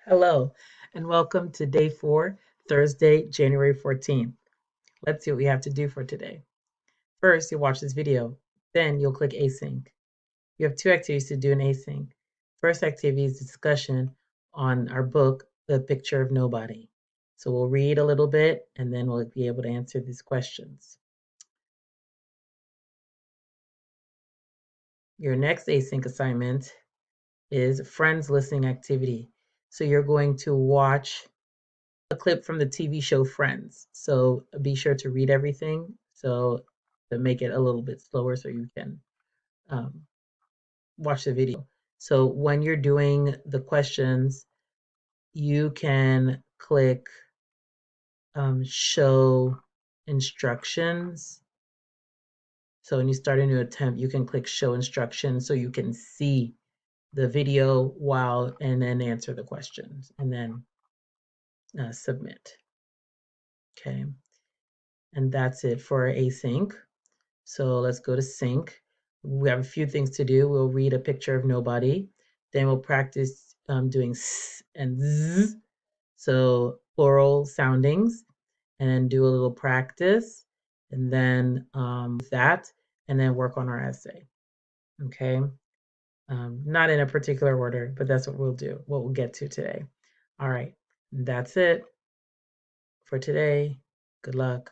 Hello, and welcome to day 4, Thursday, January 14th. Let's see what we have to do for today. First, you'll watch this video. Then you'll click async. You have two activities to do in async. First activity is discussion on our book, The Picture of Nobody. So we'll read a little bit, and then we'll be able to answer these questions. Your next async assignment is friends listening activity. So you're going to watch a clip from the TV show Friends. So be sure to read everything so to make it a little bit slower so you can um, watch the video. So when you're doing the questions, you can click show instructions. So when you start a new attempt, you can click show instructions so you can see the video while and then answer the questions and then submit. Okay. And that's it for async. So let's go to sync. We have a few things to do. We'll read a picture of nobody. Then we'll practice doing s and z, so plural soundings, and then do a little practice, and then that, and then work on our essay. Okay. Not in a particular order, but that's what we'll do, what we'll get to today. All right. That's it for today. Good luck.